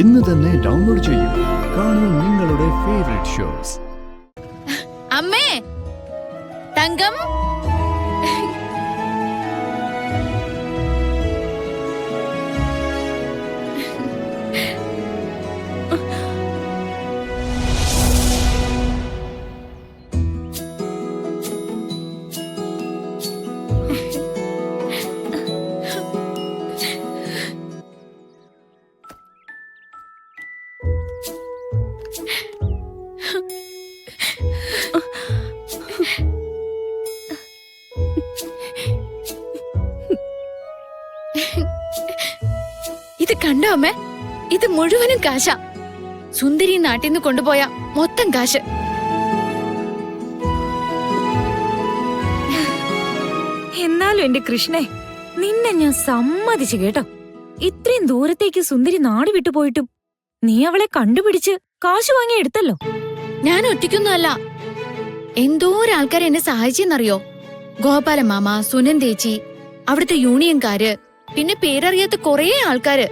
ഇന്ന് തന്നെ ഡൗൺലോഡ് ചെയ്യൂ. കാണൂ നിങ്ങളുടെ ഫേവറേറ്റ് ഷോസ്. അമ്മേ, തങ്കം, ഇത് കണ്ടോ അമ്മേ? ഇത് മുഴുവനും കാശാ. സുന്ദരി നാട്ടിൽ നിന്ന് കൊണ്ടുപോയ മൊത്തം കാശ്. എന്നാലും എന്റെ കൃഷ്ണേ, നിന്നെ ഞാൻ സമ്മതിച്ചു കേട്ടോ. ഇത്രയും ദൂരത്തേക്ക് സുന്ദരി നാട് വിട്ടുപോയിട്ടും നീ അവളെ കണ്ടുപിടിച്ച് കാശ് വാങ്ങി എടുത്തല്ലോ. ഞാൻ ഒറ്റയ്ക്കൊന്നുമല്ല, എന്തോരാൾക്കാർ എന്നെ സഹായിച്ചെന്നറിയോ? ഗോപാല മാമ, സുനൻ ചേച്ചി, അവിടുത്തെ യൂണിയൻകാര്, പിന്നെ പേരറിയാത്ത കുറേ ആൾക്കാര്.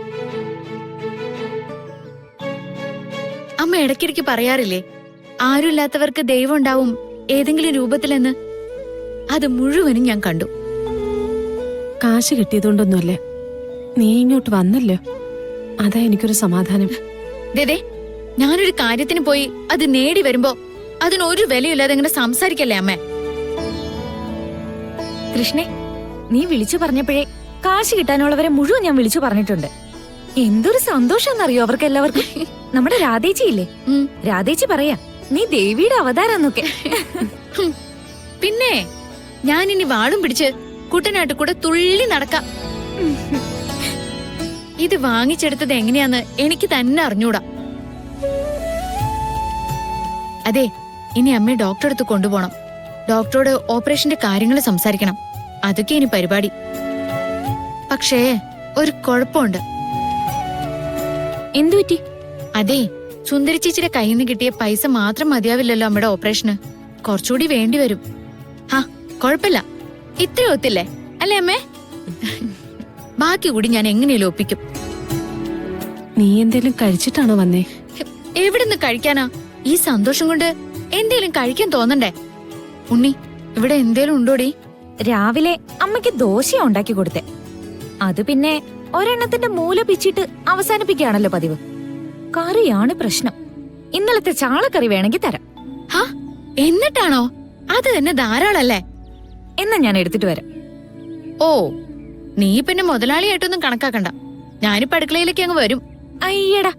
അമ്മ ഇടയ്ക്കിടയ്ക്ക് പറയാറില്ലേ, ആരുമില്ലാത്തവർക്ക് ദൈവം ഉണ്ടാവും ഏതെങ്കിലും രൂപത്തിലെന്ന്. അത് മുഴുവനും ഞാൻ കണ്ടു. കാശ് കിട്ടിയതുകൊണ്ടൊന്നുമല്ല, നീ ഇങ്ങോട്ട് വന്നല്ലോ, അതാ എനിക്കൊരു സമാധാനം. ദേ, ഞാനൊരു കാര്യത്തിന് പോയി അത് നേടി വരുമ്പോ അതിനൊരു വിലയില്ലാതെ ഇങ്ങനെ സംസാരിക്കല്ലേ അമ്മേ? കൃഷ്ണേ, നീ വിളിച്ചു പറഞ്ഞപ്പോഴേ കാശ് കിട്ടാനുള്ളവരെ മുഴുവൻ ഞാൻ വിളിച്ചു പറഞ്ഞിട്ടുണ്ട്. എന്തൊരു സന്തോഷമെന്നറിയോ അവർക്ക് എല്ലാവർക്കും. നമ്മുടെ രാധേച്ചി ഇല്ലേ, രാധേച്ചി പറയാ നീ ദേവിയുടെ അവതാരാന്നൊക്കെ. പിന്നെ ഞാനിനി വാളും പിടിച്ച് കുട്ടനാട്ട് കൂടെ തുള്ളി നടക്കാം. ഇത് വാങ്ങിച്ചെടുത്തത് എങ്ങനെയാന്ന് എനിക്ക് തന്നെ അറിഞ്ഞൂടാ. അതെ, ഇനി അമ്മയെ ഡോക്ടറെ അടുത്ത് കൊണ്ടുപോകണം. ഡോക്ടറോട് ഓപ്പറേഷന്റെ കാര്യങ്ങൾ സംസാരിക്കണം. അതൊക്കെ ഇനി പരിപാടി. പക്ഷേ ഒരു കുഴപ്പമുണ്ട്. എന്തുപറ്റി? അതെ, സുന്ദരി ചേച്ചിയുടെ കയ്യിൽ നിന്ന് കിട്ടിയ പൈസ മാത്രം മതിയാവില്ലല്ലോ അമ്മയുടെ ഓപ്പറേഷന്. കുറച്ചുകൂടി വേണ്ടി വരും. കുഴപ്പമില്ല, ഇത്ര ഒത്തില്ലേ അല്ലേ അമ്മേ? ബാക്കി കൂടി ഞാൻ എങ്ങനെയല്ലോ ഒപ്പിക്കും. നീ എന്തേലും കഴിച്ചിട്ടാണോ വന്നേ? എവിടുന്ന് കഴിക്കാനാ? ഈ സന്തോഷം കൊണ്ട് എന്തേലും കഴിക്കാൻ തോന്നണ്ടേ? ഉണ്ണി, ഇവിടെ എന്തേലും ഉണ്ടോടി? രാവിലെ അമ്മയ്ക്ക് ദോശ ഉണ്ടാക്കി കൊടുത്തേ. അത് പിന്നെ ഒരെണ്ണത്തിന്റെ മൂല പിച്ചിട്ട് അവസാനിപ്പിക്കുകയാണല്ലോ പതിവ്. കറിയാണ് പ്രശ്നം. ഇന്നലത്തെ ചാളക്കറി വേണമെങ്കിൽ തരാം. എന്നിട്ടാണോ? അത് തന്നെ ധാരാളല്ലേ. എന്നാ ഞാൻ എടുത്തിട്ട് വരാം. ഓ, നീ പിന്നെ മുതലാളിയായിട്ടൊന്നും കണക്കാക്കണ്ട. ഞാനിപ്പോ അടുക്കളയിലേക്ക് അങ്ങ് വരും. അയ്യടാ,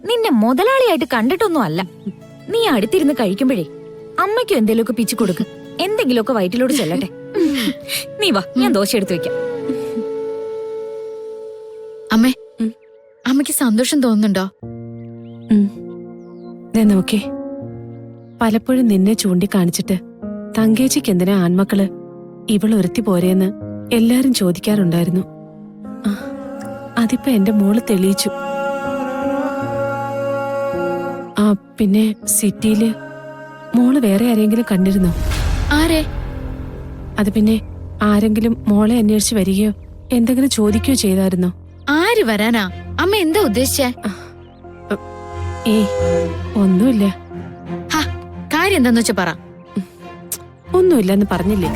നിന്നെ മുതലാളിയായിട്ട് കണ്ടിട്ടൊന്നും അല്ല. നീ അടുത്തിരുന്ന് കഴിക്കുമ്പോഴേ അമ്മയ്ക്കും എന്തേലുമൊക്കെ പിച്ചു കൊടുക്ക്. എന്തെങ്കിലുമൊക്കെ വയറ്റിലോട് ചെല്ലട്ടെ. നീ വാ, ഞാൻ ദോശ എടുത്തു വെക്കാം. അമ്മേ, അമ്മയ്ക്ക് സന്തോഷം തോന്നുന്നുണ്ടോ? നോക്കേ, പലപ്പോഴും നിന്നെ ചൂണ്ടിക്കാണിച്ചിട്ട് തങ്കേച്ചിക്ക് എന്തിനാ ആൺമക്കള്, ഇവളൊരുത്തി പോരേന്ന് എല്ലാരും ചോദിക്കാറുണ്ടായിരുന്നു. അതിപ്പോ എന്റെ മോള് തെളിയിച്ചു. പിന്നെ സിറ്റിയില് മോള് വേറെ ആരെങ്കിലും കണ്ടിരുന്നോ? ആരെ? അത് പിന്നെ ആരെങ്കിലും മോളെ അന്വേഷിച്ച് വരികയോ എന്തെങ്കിലും ചോദിക്കുകയോ ചെയ്തായിരുന്നോ? ആര് വരാനാ? അമ്മ എന്താ ഉദ്ദേശിച്ചേ? ഒന്നുമില്ല. കാര്യം എന്താന്ന് വെച്ചാ പറ. ഒന്നുമില്ലെന്ന് പറഞ്ഞില്ലേ?